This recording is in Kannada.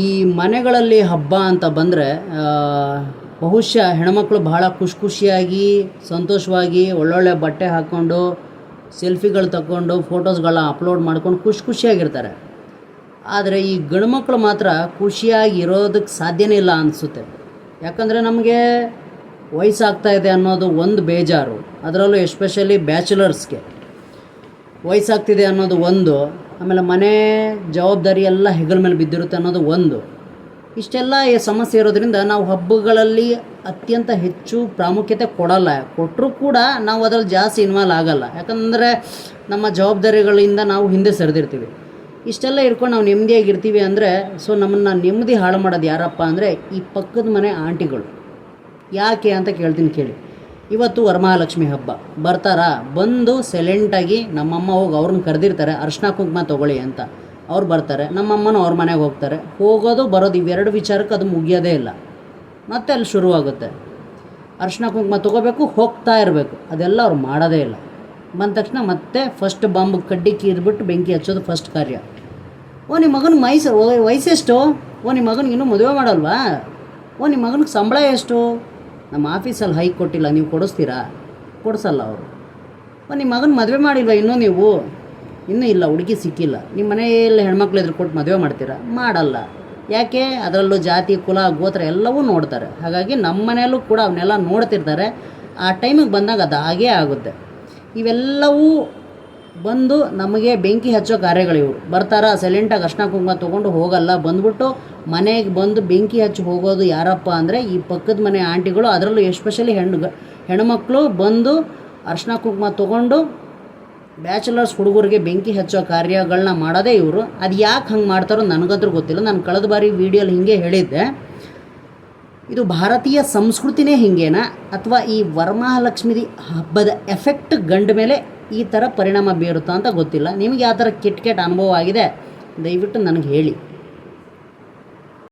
ಈ ಮನೆಗಳಲ್ಲಿ ಹಬ್ಬ ಅಂತ ಬಂದರೆ ಬಹುಶಃ ಹೆಣ್ಮಕ್ಳು ಬಹಳ ಖುಷಿಯಾಗಿ ಸಂತೋಷವಾಗಿ ಒಳ್ಳೊಳ್ಳೆ ಬಟ್ಟೆ ಹಾಕ್ಕೊಂಡು ಸೆಲ್ಫಿಗಳು ತಗೊಂಡು ಫೋಟೋಸ್ಗಳನ್ನ ಅಪ್ಲೋಡ್ ಮಾಡ್ಕೊಂಡು ಖುಷಿಯಾಗಿರ್ತಾರೆ. ಆದರೆ ಈ ಗಂಡ್ಮಕ್ಳು ಮಾತ್ರ ಖುಷಿಯಾಗಿ ಇರೋದಕ್ಕೆ ಸಾಧ್ಯನೇ ಇಲ್ಲ ಅನಿಸುತ್ತೆ. ಯಾಕಂದರೆ ನಮಗೆ ವಯಸ್ಸಾಗ್ತಾಯಿದೆ ಅನ್ನೋದು ಒಂದು ಬೇಜಾರು, ಅದರಲ್ಲೂ ಎಸ್ಪೆಷಲಿ ಬ್ಯಾಚುಲರ್ಸ್ಗೆ ವಯಸ್ಸಾಗ್ತಿದೆ ಅನ್ನೋದು ಒಂದು, ಆಮೇಲೆ ಮನೆ ಜವಾಬ್ದಾರಿ ಎಲ್ಲ ಹೆಗಲ ಮೇಲೆ ಬಿದ್ದಿರುತ್ತೆ ಅನ್ನೋದು ಒಂದು. ಇಷ್ಟೆಲ್ಲ ಸಮಸ್ಯೆ ಇರೋದ್ರಿಂದ ನಾವು ಹಬ್ಬಗಳಲ್ಲಿ ಅತ್ಯಂತ ಹೆಚ್ಚು ಪ್ರಾಮುಖ್ಯತೆ ಕೊಡಲ್ಲ. ಕೊಟ್ಟರೂ ಕೂಡ ನಾವು ಅದರಲ್ಲಿ ಜಾಸ್ತಿ ಇನ್ವಾಲ್ವ್ ಆಗಲ್ಲ. ಯಾಕಂದರೆ ನಮ್ಮ ಜವಾಬ್ದಾರಿಗಳಿಂದ ನಾವು ಹಿಂದೆ ಸರಿದಿರ್ತೀವಿ. ಇಷ್ಟೆಲ್ಲ ಇಟ್ಕೊಂಡು ನಾವು ನೆಮ್ಮದಿಯಾಗಿರ್ತೀವಿ ಅಂದರೆ ನಮ್ಮನ್ನು ನೆಮ್ಮದಿ ಹಾಳು ಮಾಡೋದು ಯಾರಪ್ಪ ಅಂದರೆ ಈ ಪಕ್ಕದ ಮನೆ ಆಂಟಿಗಳು. ಯಾಕೆ ಅಂತ ಕೇಳ್ತೀನಿ ಕೇಳಿ. ಇವತ್ತು ವರಮಹಾಲಕ್ಷ್ಮಿ ಹಬ್ಬ ಬರ್ತಾರಾ, ಬಂದು ಸೈಲೆಂಟಾಗಿ ನಮ್ಮಮ್ಮ ಹೋಗಿ ಅವ್ರನ್ನ ಕರೆದಿರ್ತಾರೆ, ಅರ್ಶಿನ ಕುಂಕುಮ ತೊಗೊಳ್ಳಿ ಅಂತ. ಅವ್ರು ಬರ್ತಾರೆ, ನಮ್ಮಮ್ಮನೂ ಅವ್ರ ಮನೆಗೆ ಹೋಗ್ತಾರೆ. ಹೋಗೋದು ಬರೋದು ಇವೆರಡು ವಿಚಾರಕ್ಕೆ ಅದು ಮುಗಿಯೋದೇ ಇಲ್ಲ. ಮತ್ತೆ ಅಲ್ಲಿ ಶುರುವಾಗುತ್ತೆ. ಅರ್ಶಿನ ಕುಂಕುಮ ತೊಗೋಬೇಕು, ಹೋಗ್ತಾ ಇರಬೇಕು. ಅದೆಲ್ಲ ಅವ್ರು ಮಾಡೋದೇ ಇಲ್ಲ. ಬಂದ ತಕ್ಷಣ ಮತ್ತೆ ಫಸ್ಟ್ ಬಾಂಬ್ ಕಡ್ಡಿ ಕೀರ್ಬಿಟ್ಟು ಬೆಂಕಿ ಹಚ್ಚೋದು ಫಸ್ಟ್ ಕಾರ್ಯ. ನಿಮ್ಮ ಮಗನಿಗೆ ವಯಸ್ಸೆಷ್ಟು? ನಿಮ್ಮ ಮಗನಿಗೆ ಇನ್ನೂ ಮದುವೆ ಮಾಡಲ್ವಾ? ನಿಮ್ಮ ಮಗನಿಗೆ ಸಂಬಳ ಎಷ್ಟು? ನಮ್ಮ ಆಫೀಸಲ್ಲಿ ಹೈಕ್ ಕೊಟ್ಟಿಲ್ಲ, ನೀವು ಕೊಡಿಸ್ತೀರಾ? ಕೊಡಿಸಲ್ಲ ಅವರು. ನಿಮ್ಮ ಮಗನ ಮದುವೆ ಮಾಡಿಲ್ವ ಇನ್ನೂ ನೀವು? ಇನ್ನೂ ಇಲ್ಲ, ಹುಡುಗಿ ಸಿಕ್ಕಿಲ್ಲ. ನಿಮ್ಮ ಮನೆಯಲ್ಲಿ ಹೆಣ್ಮಕ್ಳು ಎದುರು ಕೊಟ್ಟು ಮದುವೆ ಮಾಡ್ತೀರಾ? ಮಾಡಲ್ಲ. ಯಾಕೆ? ಅದರಲ್ಲೂ ಜಾತಿ ಕುಲ ಗೋತ್ರ ಎಲ್ಲವೂ ನೋಡ್ತಾರೆ. ಹಾಗಾಗಿ ನಮ್ಮ ಮನೆಯಲ್ಲೂ ಕೂಡ ಅವನ್ನೆಲ್ಲ ನೋಡ್ತಿರ್ತಾರೆ. ಆ ಟೈಮಿಗೆ ಬಂದಾಗ ಅದು ಹಾಗೇ ಆಗುತ್ತೆ. ಇವೆಲ್ಲವೂ ಬಂದು ನಮಗೆ ಬೆಂಕಿ ಹಚ್ಚೋ ಕಾರ್ಯಗಳು. ಇವರು ಬರ್ತಾರಾ, ಸೈಲೆಂಟಾಗಿ ಅರ್ಶಿನ ಕುಂಕುಮ ತೊಗೊಂಡು ಹೋಗಲ್ಲ. ಬಂದ್ಬಿಟ್ಟು ಮನೆಗೆ ಬಂದು ಬೆಂಕಿ ಹಚ್ಚಿ ಹೋಗೋದು ಯಾರಪ್ಪ ಅಂದರೆ ಈ ಪಕ್ಕದ ಮನೆ ಆಂಟಿಗಳು. ಅದರಲ್ಲೂ ಎಸ್ಪೆಷಲಿ ಹೆಣ್ಮಕ್ಳು ಬಂದು ಅರ್ಶಿನ ಕುಂಕುಮ ತೊಗೊಂಡು ಬ್ಯಾಚುಲರ್ಸ್ ಹುಡುಗರಿಗೆ ಬೆಂಕಿ ಹಚ್ಚೋ ಕಾರ್ಯಗಳನ್ನ ಮಾಡೋದೇ ಇವರು. ಅದು ಯಾಕೆ ಹಂಗೆ ಮಾಡ್ತಾರೋ ನನಗಂತೂ ಗೊತ್ತಿಲ್ಲ. ನಾನು ಕಳೆದ ಬಾರಿ ವೀಡಿಯೋಲಿ ಹಿಂಗೆ ಹೇಳಿದ್ದೆ. ಇದು ಭಾರತೀಯ ಸಂಸ್ಕೃತಿನೇ ಹಿಂಗೇನಾ, ಅಥವಾ ಈ ವರಮಹಾಲಕ್ಷ್ಮಿ ಹಬ್ಬದ ಎಫೆಕ್ಟ್ ಗಂಡ ಮೇಲೆ ಈ ಥರ ಪರಿಣಾಮ ಬೀರುತ್ತಾ ಅಂತ ಗೊತ್ತಿಲ್ಲ. ನಿಮಗೆ ಯಾವ ಥರ ಕೆಟ್ಟ ಅನುಭವ ಆಗಿದೆ ದಯವಿಟ್ಟು ನನಗೆ ಹೇಳಿ.